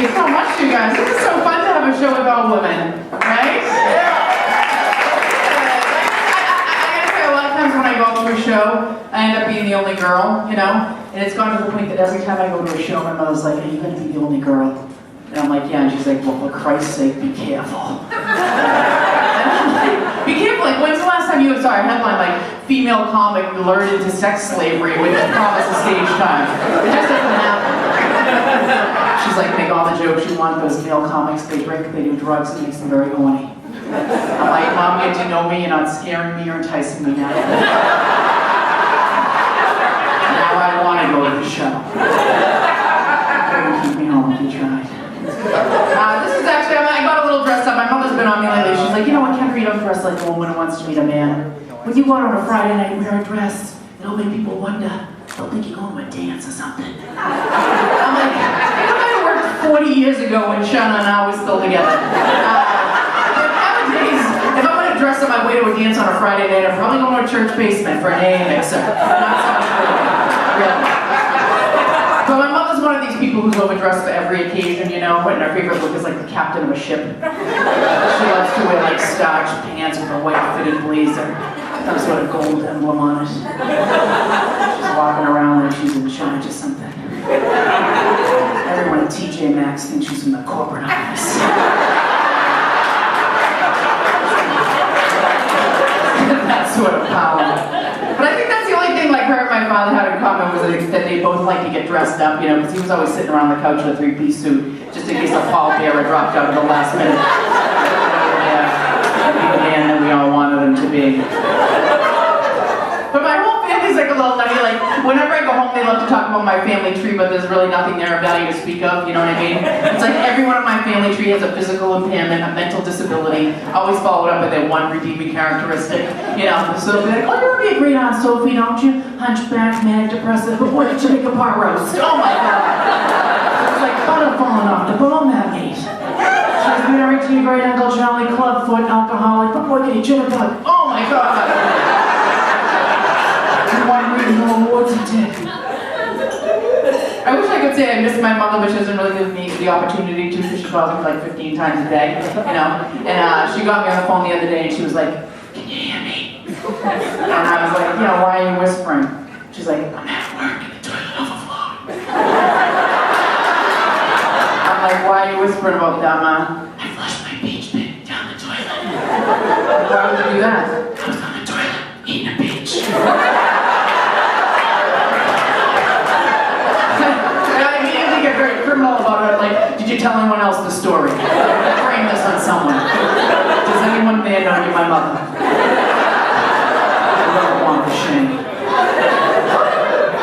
you so much, you guys. This is so fun to have a show with all women, right? I gotta say, a lot of times when I go to a show, I end up being the only girl, you know? And it's gone to the point that every time I go to a show, my mother's like, are you gonna be the only girl? And I'm like, yeah. And she's like, well, for Christ's sake, be careful. Be careful, like, when's the last time you saw a headline like, female comic lured into sex slavery with the promise of stage time? It just doesn't happen. She's like, make all the jokes you want, those male comics, they drink, they do drugs, it makes them very horny. I'm like, Mom, you do know me, you're not scaring me or enticing me now. Now I want to go to the show. Couldn't keep me home if you tried. This is actually, I got a little dressed up. My mother's been on me lately. She's like, you know what, Kendra, you don't dress like a woman who wants to meet a man. When you go out on a Friday night and wear a dress, it'll make people wonder. They'll think you're going to a dance or something. I'm like, I might have worked 40 years ago when Shauna and I were still together. Nowadays, if I'm going to dress on my way to a dance on a Friday night, I'm probably going to a church basement for an AA mixer. Not so much really. But my mother's one of these people who's overdressed for every occasion, you know, and her favorite look is like the captain of a ship. She loves to wear like starch pants with a white fitted blazer, some sort of gold emblem on it. She's walking around like she's in charge of something. Everyone at TJ Maxx thinks she's in the corporate office. That sort of power. But I think that's the only thing like her and my father had in common was that they both like to get dressed up, you know, because he was always sitting around the couch in a three-piece suit just in case a pallbearer dropped out at the last minute. Be the man that we all wanted him to be. But my whole family's like a little nutty. Like, whenever I go home, they love to talk about my family tree, but there's really nothing there of value to speak of, you know what I mean? It's like everyone in my family tree has a physical impairment, a mental disability, always followed up with their one redeeming characteristic, you know? So they'll be like, oh, you want to be a great Aunt Sophie, don't you? Hunchback, manic, depressive, but what did you make a pot roast? Oh my God! It's like butter falling off the bone that meat. She's married to your great Uncle Charlie, clubfoot, alcoholic, but boy, can you jitterbug? Oh my God! One regional awards he did. I wish I could say I miss my mother, but she doesn't really give me the opportunity to, because she calls me like 15 times a day, you know? And she got me on the phone the other day and she was like, can you hear me? And I was like, yeah, why are you whispering? She's like, I'm at work and the toilet overflowed. I'm like, why are you whispering about that, Mom? I flushed my peach pit down the toilet. Why would you do that? I was on the toilet eating a peach. Very criminal about it, like, did you tell anyone else the story? Frame this on someone. Does anyone there know you're my mother? I don't want the shame.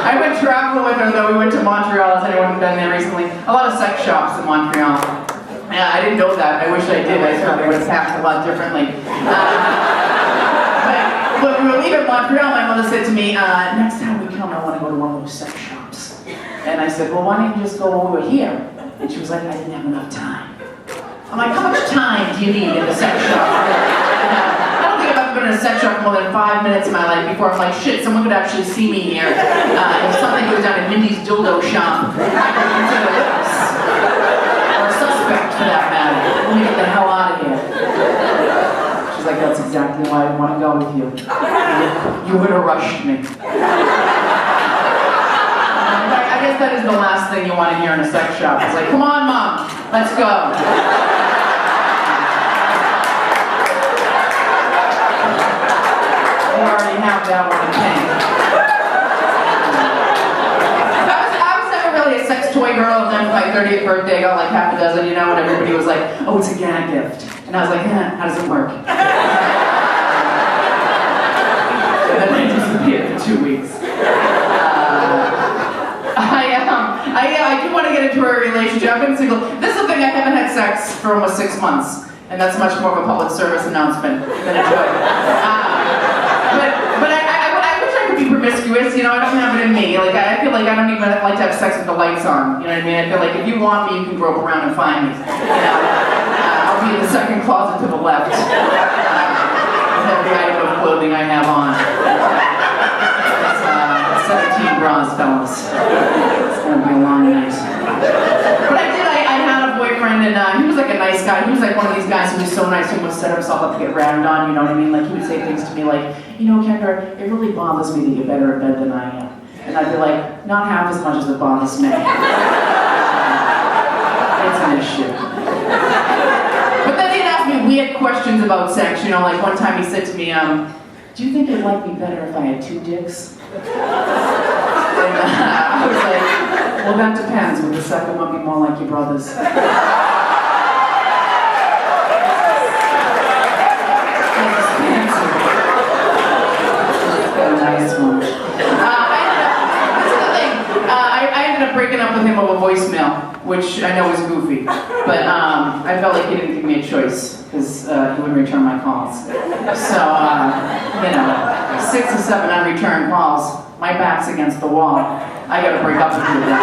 I went traveling with her though. We went to Montreal. Has anyone been there recently? A lot of sex shops in Montreal. Yeah, I didn't know that. I wish I did. I probably would have packed a lot differently. But when we were leaving Montreal, my mother said to me, next time we come, I want to go to one of those sex shops. And I said, well, why don't you just go when we were here? And she was like, I didn't have enough time. I'm like, how much time do you need in a sex shop? I don't think I've ever been in a sex shop more than 5 minutes in my life before I'm like, shit, someone could actually see me here. If something goes down in Mindy's dildo shop, I could consider a witness. Or a suspect, for that matter. Let me get the hell out of here. She's like, that's exactly why I want to go with you. You would have rushed me. I guess that is the last thing you want to hear in a sex shop. It's like, come on, Mom, let's go. We already have that one in pink. I was never really a sex toy girl, and then for my 30th birthday, I got like half a dozen, you know, and everybody was like, oh, it's a gag gift. And I was like, how does it work? And then I disappeared for 2 weeks. I do want to get into a relationship. I've been single. This is the thing, I haven't had sex for almost 6 months. And that's much more of a public service announcement than a joy. But I wish I could be promiscuous, you know, I don't have it in me. Like, I feel like I don't even like to have sex with the lights on. You know what I mean? I feel like if you want me, you can grope around and find me. You know? I'll be in the second closet to the left. Every item of clothing I have on. 17 bras, fellas. It's gonna be a long night. But I had a like one of these guys who was so nice, who almost set himself up to get ratted on, you know what I mean? Like, he would say things to me like, you know, Kendra, it really bothers me that you're better at bed than I am. And I'd be like, not half as much as it bothers me. It's an issue. But then he'd ask me weird questions about sex, you know, like one time he said to me, do you think you'd like me better if I had 2 dicks? And I was like, well, that depends. Would the second one be more like your brother's? The nice one. I ended up breaking up with him over voicemail, which I know is goofy, but I felt like he didn't give me a choice because he wouldn't return my calls. So, you know, 6 or 7 unreturned calls. My back's against the wall. I gotta break up with you at that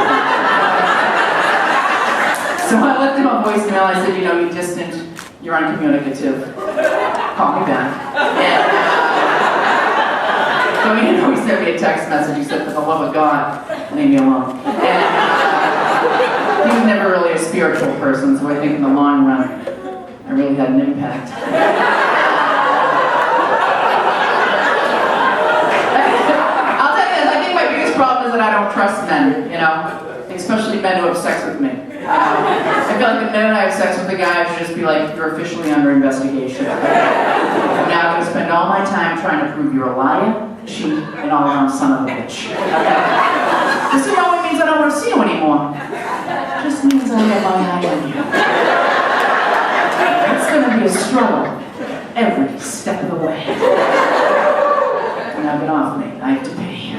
point. So I left him on voicemail. I said, you know, you're distant, you're uncommunicative. Call me back. And, so he sent me a text message. He said, for the love of God, leave me alone. And he was never really a spiritual person, so I think in the long run, I really had an impact. I'll tell you this, I think my biggest problem is that I don't trust men, you know, especially men who have sex with me. I feel like the minute I have sex with a guy, I should just be like, you're officially under investigation. I'm now going to spend all my time trying to prove you're a liar, cheat, and all-around son of a bitch. This is not what means I don't want to see you anymore. It just means I have my eye on you. It's going to be a struggle every step of the way. Now get off me. I have to pee.